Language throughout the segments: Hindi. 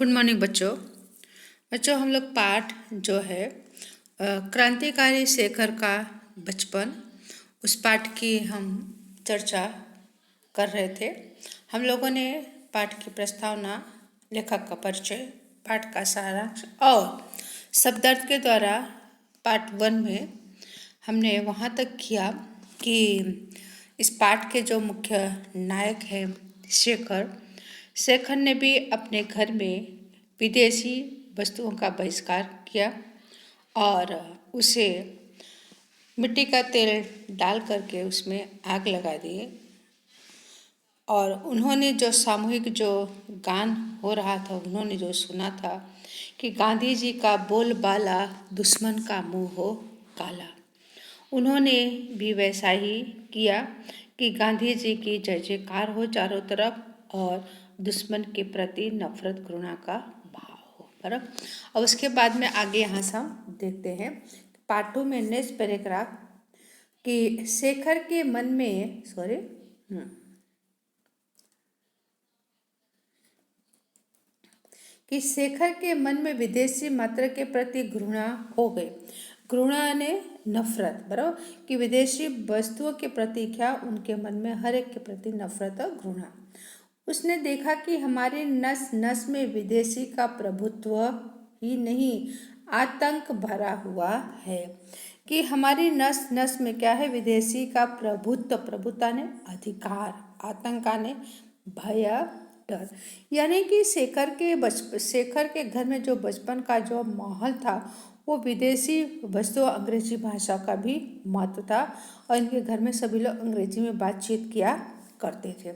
गुड मॉर्निंग बच्चों हम लोग पाठ जो है क्रांतिकारी शेखर का बचपन, उस पाठ की हम चर्चा कर रहे थे। हम लोगों ने पाठ की प्रस्तावना, लेखक का परिचय, पाठ का सारांश और शब्दार्थ के द्वारा पार्ट 1 में हमने वहाँ तक किया कि इस पाठ के जो मुख्य नायक हैं शेखर ने भी अपने घर में विदेशी वस्तुओं का बहिष्कार किया और उसे मिट्टी का तेल डाल करके उसमें आग लगा दिए। और उन्होंने जो सामूहिक जो गान हो रहा था, उन्होंने जो सुना था कि गांधी जी का बोलबाला दुश्मन का मुंह हो काला, उन्होंने भी वैसा ही किया कि गांधी जी की जय जयकार हो चारों तरफ और दुश्मन के प्रति नफरत घृणा का भाव हो। बराबर। और उसके बाद में आगे यहाँ से हम देखते हैं पार्ट 2 में नेक्स्ट पैराग्राफ कि शेखर के मन में कि शेखर के मन में विदेशी मात्र के प्रति घृणा हो गई। घृणा ने नफरत, बराबर, कि विदेशी वस्तुओं के प्रति क्या उनके मन में हर एक के प्रति नफरत और घृणा। उसने देखा कि हमारी नस नस में विदेशी का प्रभुत्व ही नहीं, आतंक भरा हुआ है। कि हमारी नस नस में क्या है? विदेशी का प्रभुत्व, प्रभुता ने अधिकार, आतंक ने भय डर। यानी कि शेखर के घर में जो बचपन का जो माहौल था वो विदेशी वस्तु, अंग्रेजी भाषा का भी महत्व था और इनके घर में सभी लोग अंग्रेजी में बातचीत किया करते थे।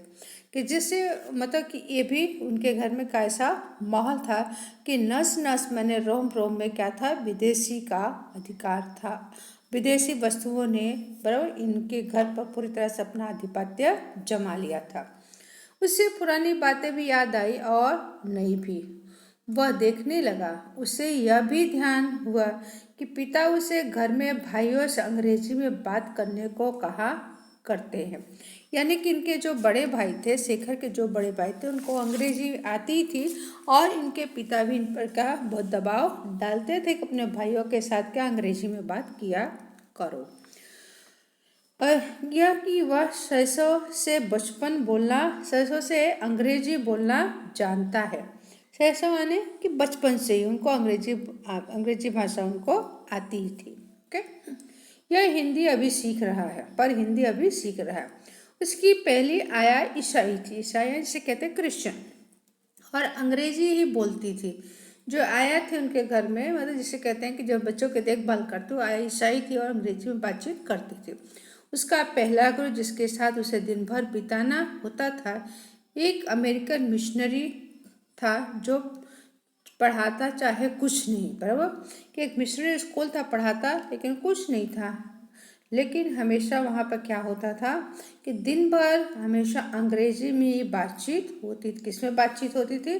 कि जिससे मतलब कि ये भी उनके घर में कैसा माहौल था कि नस नस मैंने रोम रोम में क्या था? विदेशी का अधिकार था। विदेशी वस्तुओं ने बराबर इनके घर पर पूरी तरह से अपना आधिपत्य जमा लिया था। उससे पुरानी बातें भी याद आई और नई भी। वह देखने लगा। उसे यह भी ध्यान हुआ कि पिता उसे घर में भाइयों से अंग्रेजी में बात करने को कहा करते हैं। यानी कि इनके जो बड़े भाई थे, शेखर के जो बड़े भाई थे, उनको अंग्रेजी आती थी और इनके पिता भी इन पर क्या बहुत दबाव डालते थे कि अपने भाइयों के साथ क्या अंग्रेजी में बात किया करो। यह कि वह सैसों से अंग्रेजी बोलना जानता है। सैसों माने कि बचपन से ही उनको अंग्रेजी भाषा उनको आती ही थी। ओके, यह हिंदी अभी सीख रहा है। उसकी पहली आया ईसाई थी। ईसाई जिसे कहते हैं क्रिश्चियन, और अंग्रेजी ही बोलती थी। जो आया थे उनके घर में, मतलब जिसे कहते हैं कि जब बच्चों की देखभाल करते, वो आया ईसाई थी और अंग्रेजी में बातचीत करती थी। उसका पहला गुरु जिसके साथ उसे दिन भर बिताना होता था एक अमेरिकन मिशनरी था जो पढ़ाता चाहे कुछ नहीं, बराबर, कि एक मिशनरी स्कूल था, पढ़ाता लेकिन कुछ नहीं था। लेकिन हमेशा वहाँ पर क्या होता था कि दिन भर हमेशा अंग्रेजी में ही बातचीत होती थी। किसमें बातचीत होती थी?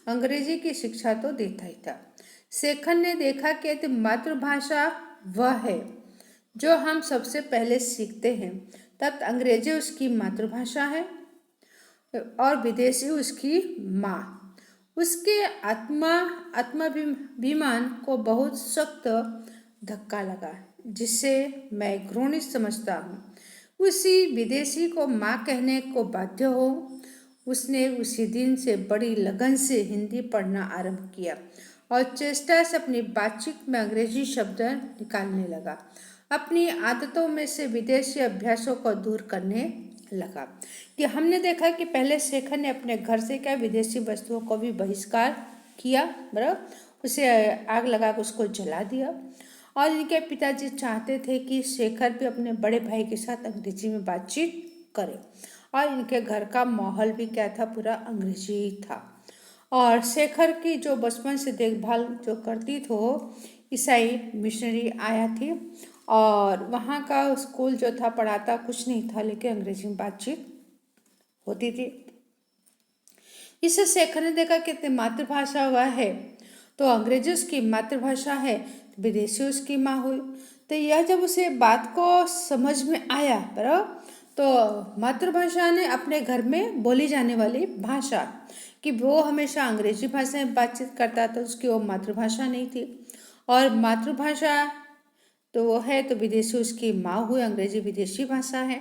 अंग्रेजी की शिक्षा तो देता ही था। शेखर ने देखा कि मातृभाषा वह है जो हम सबसे पहले सीखते हैं, तब अंग्रेजी उसकी मातृभाषा है और विदेशी उसकी माँ। उसके आत्माभिमान को बहुत सख्त धक्का लगा, जिसे मैं घृणित समझता हूँ। उसी विदेशी को माँ कहने को बाध्य हो। उसने उसी दिन से बड़ी लगन से हिंदी पढ़ना आरंभ किया और चेष्टा से अपनी बातचीत में अंग्रेजी शब्द निकालने लगा। अपनी आदतों में से विदेशी अभ्यासों को दूर करने लगा। कि हमने देखा कि पहले शेखर ने अपने घर से क्या विदेशी वस्तुओं को भी बहिष्कार किया, बराबर, उसे आग लगा कर उसको जला दिया। और इनके पिताजी चाहते थे कि शेखर भी अपने बड़े भाई के साथ अंग्रेजी में बातचीत करे और इनके घर का माहौल भी क्या था? पूरा अंग्रेजी ही था। और शेखर की जो बचपन से देखभाल जो करती थी वो ईसाई मिशनरी आया थी और वहाँ का स्कूल जो था पढ़ाता कुछ नहीं था, लेकिन अंग्रेजी में बातचीत होती थी। इससे शेखर ने देखा कि मातृभाषा वह है तो अंग्रेजी उसकी मातृभाषा है, विदेशी उसकी माँ हुई। तो यह जब उसे बात को समझ में आया, बराबर, तो मातृभाषा ने अपने घर में बोली जाने वाली भाषा कि वो हमेशा अंग्रेजी भाषा में बातचीत करता था, उसकी वो मातृभाषा नहीं थी। और मातृभाषा तो वो है तो विदेशी उसकी माँ हुई, अंग्रेजी विदेशी भाषा है।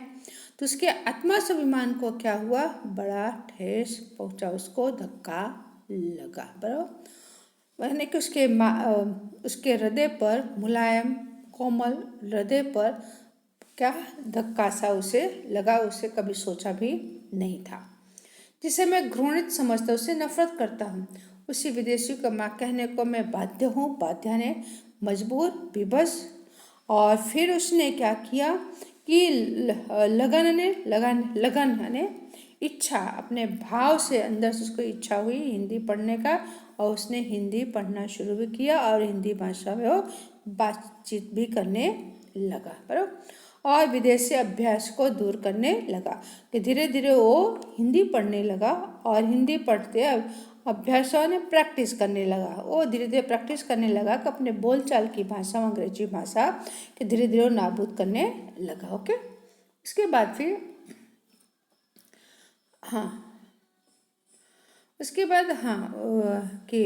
तो उसके आत्मा स्वाभिमान को क्या हुआ, बड़ा ठेस पहुंचा, उसको धक्का लगा। बराबर, यानी कि उसके हृदय पर, मुलायम कोमल हृदय पर क्या धक्का सा उसे लगा, उसे कभी सोचा भी नहीं था। जिसे मैं घृणित समझता, उससे नफरत करता हूँ, उसी विदेशी को माँ कहने को मैं बाध्य हूँ, बाध्य ने मजबूर, विवश। और फिर उसने क्या किया कि लगन ने इच्छा, अपने भाव से अंदर से उसको इच्छा हुई हिंदी पढ़ने का, और उसने हिंदी पढ़ना शुरू भी किया और हिंदी भाषा में वो बातचीत भी करने लगा। बराबर, और विदेशी अभ्यास को दूर करने लगा कि धीरे धीरे वो हिंदी पढ़ने लगा, और हिंदी पढ़ते अभ्यासों ने प्रैक्टिस करने लगा। वो धीरे धीरे प्रैक्टिस करने लगा कि अपने बोलचाल की भाषा, अंग्रेजी भाषा कि धीरे धीरे वो नाबूद करने लगा। ओके, उसके बाद फिर कि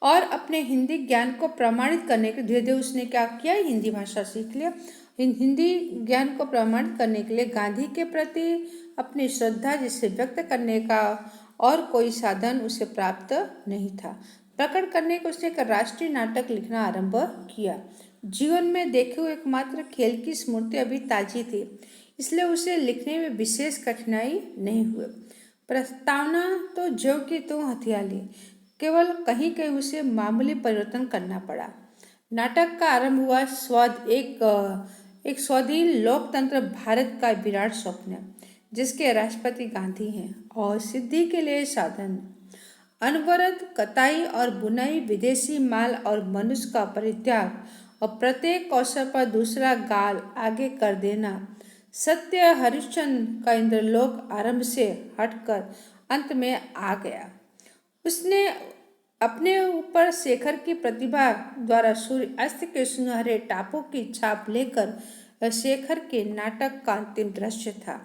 और अपने हिंदी ज्ञान को प्रमाणित करने के धीरे धीरे उसने क्या किया, हिंदी भाषा सीख लिया। हिंदी ज्ञान को प्रमाणित करने के लिए गांधी के प्रति अपनी श्रद्धा जिसे व्यक्त करने का और कोई साधन उसे प्राप्त नहीं था, प्रकट करने को उसने एक राष्ट्रीय नाटक लिखना आरंभ किया। जीवन में देखे हुए एकमात्र खेल की स्मृति अभी ताजी थी, इसलिए उसे लिखने में विशेष कठिनाई नहीं हुई। प्रस्तावना तो जो कि तो हथिया ली, केवल कहीं कहीं उसे मामूली परिवर्तन करना पड़ा। नाटक का आरंभ हुआ एक स्वाधीन लोकतंत्र भारत का विराट स्वप्न, जिसके राष्ट्रपति गांधी हैं और सिद्धि के लिए साधन अनवरत कताई और बुनाई, विदेशी माल और मनुष्य का परित्याग और प्रत्येक अवसर पर दूसरा गाल आगे कर देना, सत्य हरिश्चंद्र का इंद्रलोक आरंभ से हटकर अंत में आ गया। उसने अपने ऊपर शेखर की प्रतिभा द्वारा सूर्य अस्त के सुनहरे टापू की छाप लेकर शेखर के नाटक का अंतिम दृश्य था।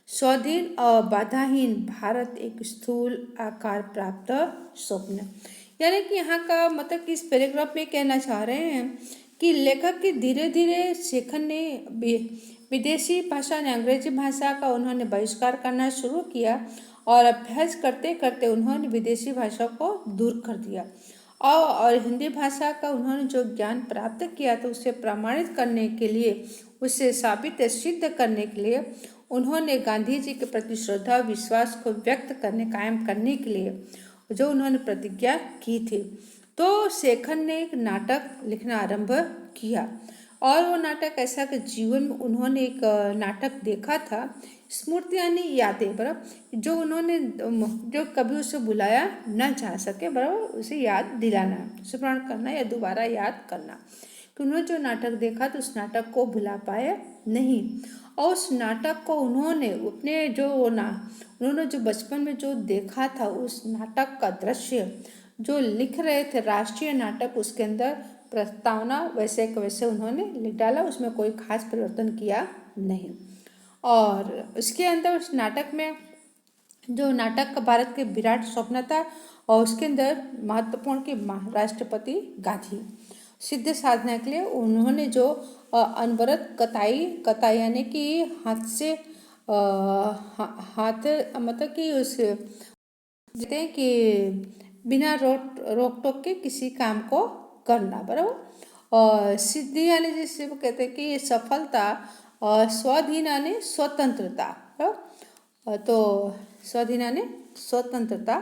स्वाधीन और बाधाहीन भारत, एक स्थूल आकार प्राप्त स्वप्न। यानी कि यहाँ का मतलब कि इस पैराग्राफ में कहना चाह रहे हैं कि लेखक की धीरे धीरे शेखर ने विदेशी भाषा ने अंग्रेजी भाषा का उन्होंने बहिष्कार करना शुरू किया, और अभ्यास करते करते उन्होंने विदेशी भाषा को दूर कर दिया, और हिंदी भाषा का उन्होंने जो ज्ञान प्राप्त किया था उसे प्रमाणित करने के लिए, उसे साबित सिद्ध करने के लिए उन्होंने गांधी जी के प्रति श्रद्धा विश्वास को व्यक्त करने, कायम करने के लिए जो उन्होंने प्रतिज्ञा की थी, तो शेखर ने एक नाटक लिखना आरंभ किया। और वो नाटक ऐसा कि जीवन में उन्होंने एक नाटक देखा था, स्मृति यानी यादें, बराबर, जो उन्होंने जो कभी उसे बुलाया न जा सके, बराबर, उसे याद दिलाना, स्मरण करना या दोबारा याद करना कि उन्होंने जो नाटक देखा तो उस नाटक को भुला पाए नहीं। और उस नाटक को उन्होंने अपने उन्होंने जो बचपन में जो देखा था उस नाटक का दृश्य जो लिख रहे थे, राष्ट्रीय नाटक, उसके अंदर प्रस्तावना वैसे के वैसे उन्होंने लिख डाला, उसमें कोई खास परिवर्तन किया नहीं। और उसके अंदर उस नाटक में जो नाटक का भारत के विराट स्वप्न था, और उसके अंदर महत्वपूर्ण कि राष्ट्रपति गांधी सिद्ध साधना के लिए उन्होंने जो अनवरत कताई यानी कि हाथ से हाथ मतलब कि उस कहते हैं कि बिना रोक टोक के किसी काम को करना, बराबर। और सिद्धि यानी जिसे वो कहते हैं कि सफलता, और स्वाधीन यानी स्वतंत्रता, बराबर। तो स्वाधीन यानी स्वतंत्रता।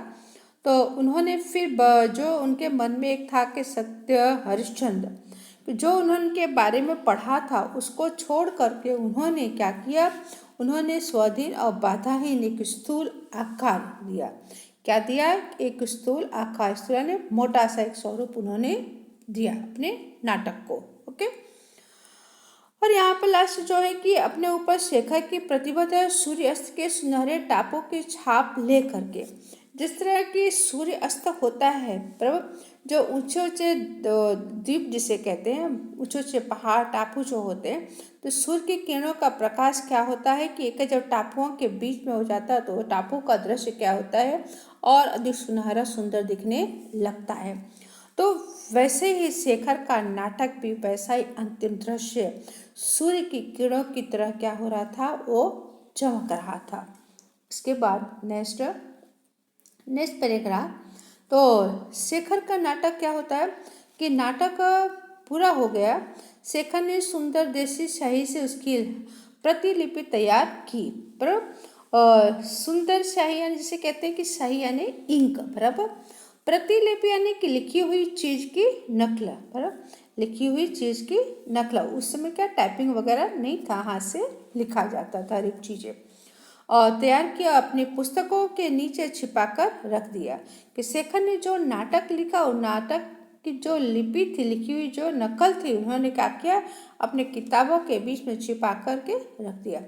तो उन्होंने फिर जो उनके मन में एक था कि सत्य हरिश्चंद्र जो उन्होंने बारे में पढ़ा था उसको छोड़ करके उन्होंने क्या किया, उन्होंने स्वाधीन और बाधाहीन एक स्थूल आकार दिया। क्या दिया, एक स्थूल आकार, स्थूल यानी मोटा सा एक स्वरूप उन्होंने दिया अपने नाटक को। ओके, और यहाँ पर लास्ट जो है कि अपने ऊपर शेखर की प्रतिभा सूर्य अस्त के सुनहरे टापू की छाप ले करके, जिस तरह की सूर्य अस्त होता है, बराबर, जो ऊंचे ऊंचे द्वीप जिसे कहते हैं, ऊंचे ऊंचे पहाड़ टापू जो होते हैं, तो सूर्य की किरणों का प्रकाश क्या होता है कि एक जब टापुओं के बीच में हो जाता है तो टापू का दृश्य क्या होता है, और अधिक सुनहरा सुंदर दिखने लगता है। तो वैसे ही शेखर का नाटक भी वैसा ही अंतिम दृश्य सूर्य की किरणों की तरह क्या हो रहा था, वो चमक रहा था। इसके बाद नेक्स्ट पैराग्राफ। तो शेखर का नाटक क्या होता है कि नाटक पूरा हो गया। शेखर ने सुंदर देसी शाही से उसकी प्रतिलिपि तैयार की। बराबर, सुंदर शाही यानी जिसे कहते हैं कि शाही यानी इंक, बराबर। प्रतिलिपि यानी कि लिखी हुई चीज की नकल, बराबर, लिखी हुई चीज की नकल। उस समय क्या टाइपिंग वगैरह नहीं था, हाथ से लिखा जाता था हर एक चीजें। और तैयार किया, अपनी पुस्तकों के नीचे छिपाकर रख दिया। कि शेखर ने जो नाटक लिखा, और नाटक की जो लिपि थी, लिखी हुई जो नकल थी, उन्होंने क्या किया, अपने किताबों के बीच में छिपा करके रख दिया।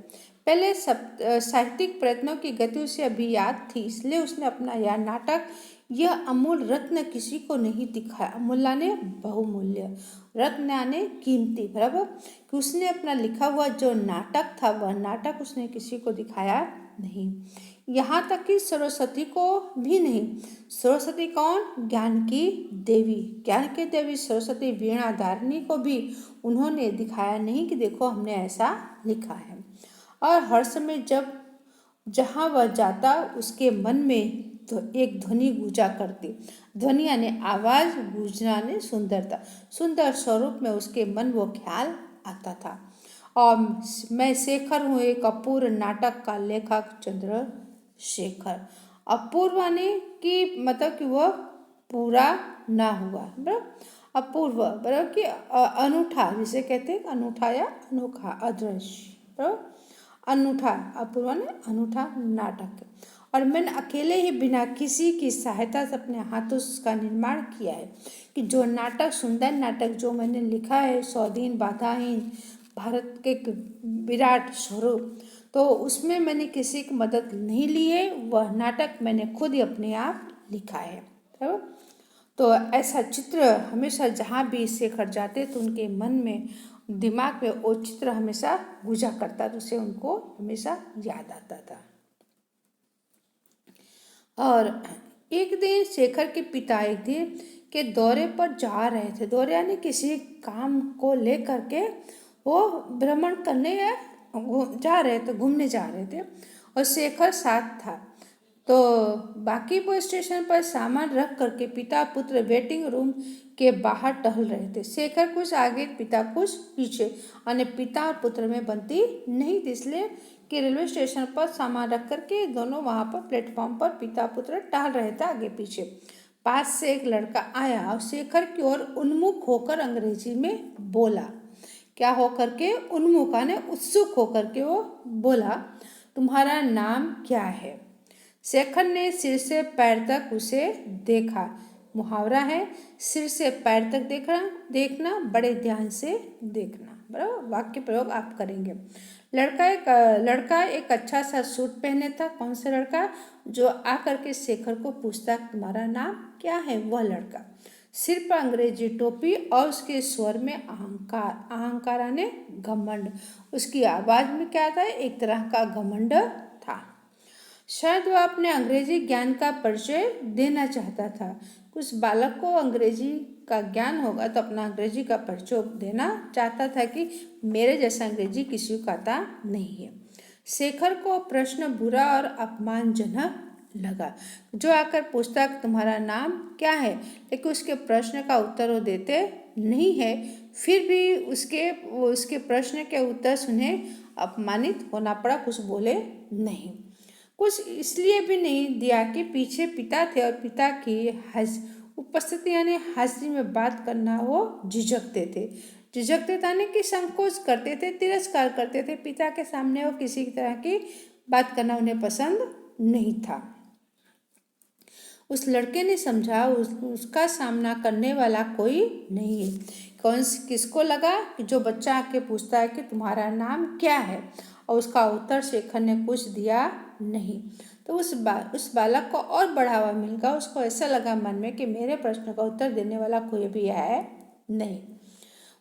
पहले सब साहित्यिक प्रयत्नों की गति उसे अभी याद थी, इसलिए उसने अपना यह नाटक, यह अमूल रत्न किसी को नहीं दिखाया। अमूल्य ने बहुमूल्य, रत्न यानी कीमती, बराबर। कि उसने अपना लिखा हुआ जो नाटक था, वह नाटक उसने किसी को दिखाया नहीं, यहाँ तक कि सरस्वती को भी नहीं। सरस्वती कौन? ज्ञान की देवी, ज्ञान की देवी सरस्वती वीणा धारिणी को भी उन्होंने दिखाया नहीं कि देखो हमने ऐसा लिखा है। और हर समय जब जहाँ वह जाता, उसके मन में तो एक ध्वनि गूंजा करती। ध्वनि यानी आवाज, गूंजना यानी सुंदरता, सुंदर स्वरूप में उसके मन वो ख्याल आता था। और मैं शेखर हूँ, एक अपूर्व नाटक का लेखक चंद्रशेखर। अपूर्व यानी कि मतलब कि वह पूरा ना हुआ, बराबर। अपूर्व बराबर कि अनूठा, जिसे कहते हैं अनूठा या अनोखा, अदृश्य, बराबर। अनूठा, अपूर्व ने अनूठा नाटक। और मैंने अकेले ही बिना किसी की सहायता से अपने हाथों से उसका निर्माण किया है। कि जो नाटक, सुंदर नाटक जो मैंने लिखा है, 100 दिन बाधाहीन भारत के विराट स्वरूप, तो उसमें मैंने किसी की मदद नहीं ली है। वह नाटक मैंने खुद ही अपने आप लिखा है, बराबर। तो ऐसा चित्र हमेशा जहाँ भी शेखर जाते तो उनके मन में, दिमाग में वो चित्र हमेशा गुजा करता, तो उसे उनको हमेशा याद आता था। और एक दिन शेखर के पिता एक दिन के दौरे पर जा रहे थे। दौरे यानी किसी काम को लेकर के वो भ्रमण करने या जा रहे थे, घूमने जा रहे थे, और शेखर साथ था। तो बांकीपुर स्टेशन पर सामान रख करके पिता पुत्र वेटिंग रूम के बाहर टहल रहे थे। शेखर कुछ आगे, पिता कुछ पीछे, और पिता और पुत्र में बनती नहीं थी, इसलिए कि रेलवे स्टेशन पर सामान रख करके दोनों वहाँ पर प्लेटफॉर्म पर पिता पुत्र टहल रहे थे आगे पीछे। पास से एक लड़का आया और शेखर की ओर उन्मुख होकर अंग्रेजी में बोला। क्या होकर के? उन्मुख यानी उत्सुक होकर के वो बोला, तुम्हारा नाम क्या है? शेखर ने सिर से पैर तक उसे देखा। मुहावरा है, सिर से पैर तक देखना, बड़े ध्यान से देखना, बराबर। वाक्य प्रयोग आप करेंगे। लड़का एक अच्छा सा सूट पहने था। कौन सा लड़का? जो आकर के शेखर को पूछता तुम्हारा नाम क्या है, वह लड़का। सिर पर अंग्रेजी टोपी और उसके स्वर में अहंकार, अहंकार यानी घमंड। उसकी आवाज में क्या था? एक तरह का घमंड था। शायद वह अपने अंग्रेजी ज्ञान का परिचय देना चाहता था। कुछ बालक को अंग्रेजी का ज्ञान होगा तो अपना अंग्रेजी का परिचय देना चाहता था कि मेरे जैसा अंग्रेजी किसी को आता नहीं है। शेखर को प्रश्न बुरा और अपमानजनक लगा। जो आकर पूछता तुम्हारा नाम क्या है, लेकिन उसके प्रश्न का उत्तर वो देते नहीं है, फिर भी उसके प्रश्न के उत्तर सुने अपमानित होना पड़ा, कुछ बोले नहीं। कुछ इसलिए भी नहीं दिया कि पीछे पिता थे और पिता की उपस्थिति यानी हाजिरी में बात करना वो झिझकते थे। झिझकते यानी कि संकोच करते थे, तिरस्कार करते थे। पिता के सामने वो किसी तरह की बात करना उन्हें पसंद नहीं था। उस लड़के ने समझा उसका सामना करने वाला कोई नहीं है। किसको लगा कि जो बच्चा आके पूछता है कि तुम्हारा नाम क्या है, और उसका उत्तर शेखर ने कुछ दिया नहीं, तो उस बालक को और बढ़ावा मिल गया। उसको ऐसा लगा मन में कि मेरे प्रश्न का उत्तर देने वाला कोई भी है नहीं।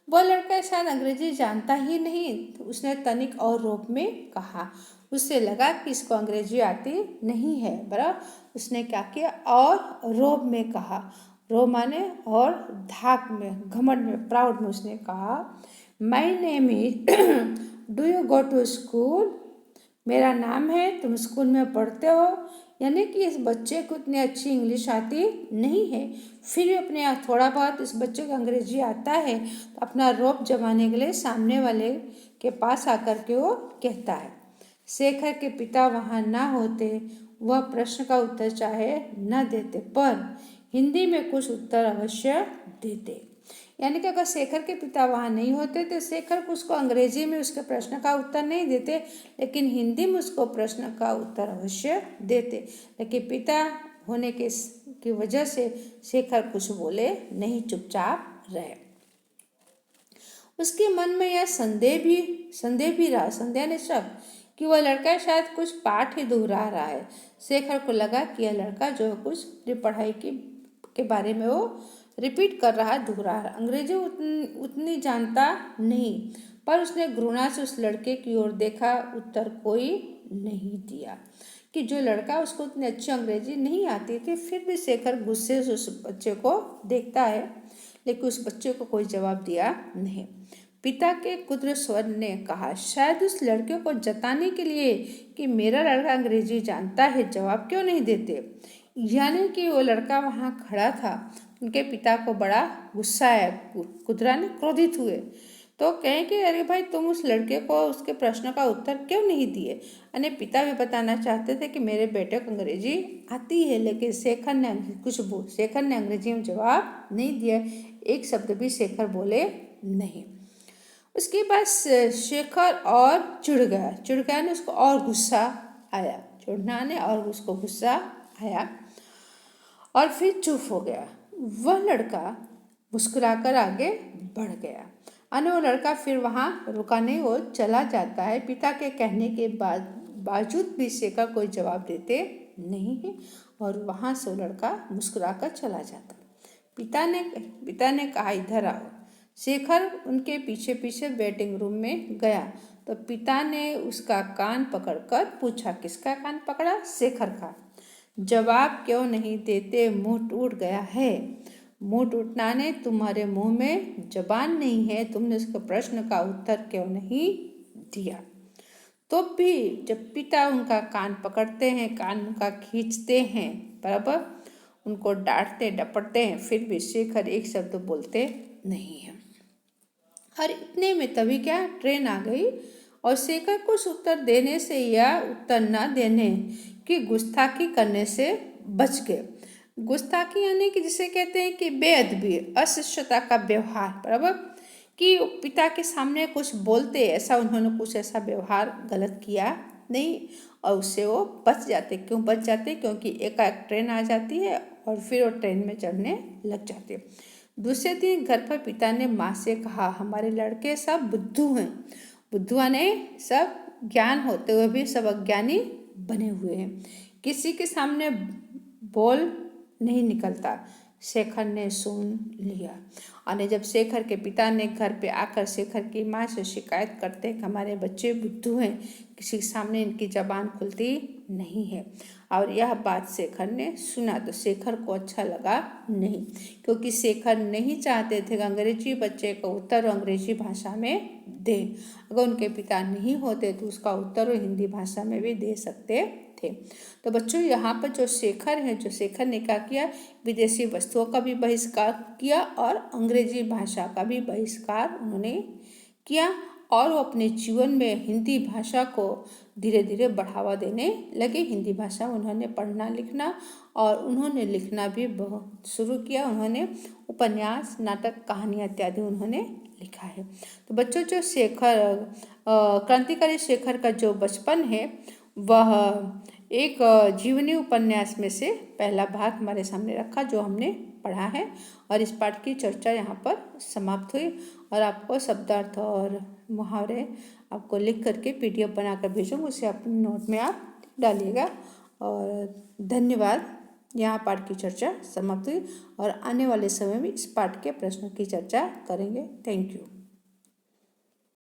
वह लड़का शायद अंग्रेजी जानता ही नहीं, तो उसने तनिक और रूप में कहा, उससे लगा कि इसको अंग्रेजी आती नहीं है, बराबर। उसने क्या किया, और रोब में कहा, रोब माने और धाक में, घमंड में, प्राउड में उसने कहा, my name is do you go to school, मेरा नाम है, तुम स्कूल में पढ़ते हो। यानी कि इस बच्चे को इतनी अच्छी इंग्लिश आती नहीं है, फिर भी अपने आप थोड़ा बहुत इस बच्चे को अंग्रेजी आता है, तो अपना रौब जमाने के लिए सामने वाले के पास आकर के वो कहता है। शेखर के पिता वहाँ ना होते, वह प्रश्न का उत्तर चाहे न देते, पर हिंदी में कुछ उत्तर अवश्य देते। यानी कि अगर शेखर के पिता वहाँ नहीं होते तो शेखर उसको अंग्रेजी में उसके प्रश्न का उत्तर नहीं देते, लेकिन हिंदी में उसको प्रश्न का उत्तर अवश्य देते। लेकिन पिता होने के की वजह से शेखर कुछ बोले नहीं, चुपचाप रहे। उसके मन में यह संदेह भी रहा, संदेह ने शक, कि वह लड़का शायद कुछ पाठ ही दोहरा रहा है। शेखर को लगा कि यह लड़का जो कुछ पढ़ाई के बारे में वो रिपीट कर रहा है, दोहरा रहा। अंग्रेजी उतनी जानता नहीं, पर उसने घृणा से उस लड़के की ओर देखा, उत्तर कोई नहीं दिया। कि जो लड़का, उसको उतनी अच्छी अंग्रेजी नहीं आती थी, फिर भी शेखर गुस्से से उस बच्चे को देखता है, लेकिन उस बच्चे को कोई जवाब दिया नहीं। पिता के कुद्र स्वर ने कहा, शायद उस लड़के को जताने के लिए कि मेरा लड़का अंग्रेजी जानता है, जवाब क्यों नहीं देते। यानी कि वो लड़का वहाँ खड़ा था, उनके पिता को बड़ा गुस्सा आया, कुदरा ने क्रोधित हुए, तो कहें कि अरे भाई, तुम उस लड़के को उसके प्रश्न का उत्तर क्यों नहीं दिए। यानी पिता भी बताना चाहते थे कि मेरे बेटे को अंग्रेजी आती है, लेकिन शेखर ने अंग्रेजी में जवाब नहीं दिया, एक शब्द भी शेखर बोले नहीं। उसके बाद शेखर और चिढ़ गया ने उसको और गुस्सा आया, चिढ़ना ने और उसको गुस्सा आया, और फिर चुप हो गया। वह लड़का मुस्कुराकर आगे बढ़ गया। वो लड़का फिर वहाँ रुका नहीं, वो चला जाता है। पिता के कहने के बावजूद भी शेखर कोई जवाब देते नहीं है, और वहाँ से वो लड़का मुस्कुराकर चला जाता। पिता ने कहा, इधर आओ। शेखर उनके पीछे पीछे वेटिंग रूम में गया, तो पिता ने उसका कान पकड़कर पूछा। किसका कान पकड़ा? शेखर का। जवाब क्यों नहीं देते? मुंह टूट गया है। मुंह टूटना ने तुम्हारे मुंह में जबान नहीं है, तुमने उसके प्रश्न का उत्तर क्यों नहीं दिया? तो भी जब पिता उनका कान पकड़ते हैं, कान उनका खींचते हैं, बराबर उनको डांटते डपटते हैं, फिर भी शेखर एक शब्द बोलते नहीं है। और इतने में तभी क्या, ट्रेन आ गई, और शेखर कुछ उत्तर देने से या उत्तर न देने की गुस्ताखी करने से बच गए। गुस्ताखी यानी कि जिसे कहते हैं कि बेअदबी, अशिष्टता का व्यवहार, बराबर कि पिता के सामने कुछ बोलते, ऐसा उन्होंने कुछ ऐसा व्यवहार गलत किया नहीं, और उससे वो बच जाते। क्यों बच जाते? क्योंकि एकाएक ट्रेन आ जाती है और फिर वो ट्रेन में चढ़ने लग जाते। दूसरे दिन घर पर पिता ने माँ से कहा, हमारे लड़के सब बुद्धू हैं। बुद्धुआ ने सब ज्ञान होते हुए भी सब अज्ञानी बने हुए हैं, किसी के सामने बोल नहीं निकलता। शेखर ने सुन लिया, और जब शेखर के पिता ने घर पे आकर शेखर की माँ से शिकायत करते हैं कि हमारे बच्चे बुद्धू हैं, किसी के सामने इनकी जबान खुलती नहीं है, और यह बात शेखर ने सुना, तो शेखर को अच्छा लगा नहीं, क्योंकि शेखर नहीं चाहते थे कि अंग्रेजी बच्चे का उत्तर अंग्रेजी भाषा में दे। अगर उनके पिता नहीं होते तो उसका उत्तर वो हिंदी भाषा में भी दे सकते थे। तो बच्चों, यहाँ पर जो शेखर ने क्या किया, विदेशी वस्तुओं का भी बहिष्कार किया और अंग्रेजी भाषा का भी बहिष्कार उन्होंने किया, और वो अपने जीवन में हिंदी भाषा को धीरे धीरे बढ़ावा देने लगे। हिंदी भाषा उन्होंने पढ़ना लिखना और उन्होंने लिखना भी बहुत शुरू किया। उन्होंने उपन्यास, नाटक, कहानियाँ इत्यादि उन्होंने लिखा है। तो बच्चों, जो क्रांतिकारी शेखर का जो बचपन है, वह एक जीवनी उपन्यास में से पहला भाग हमारे सामने रखा, जो हमने पढ़ा है, और इस पाठ की चर्चा यहाँ पर समाप्त हुई। और आपको शब्दार्थ और मुहावरे आपको लिख करके PDF बनाकर भेजूँगी, उसे अपने नोट में आप डालिएगा। और धन्यवाद। यहाँ पाठ की चर्चा समाप्त हुई, और आने वाले समय में इस पाठ के प्रश्नों की चर्चा करेंगे। Thank you.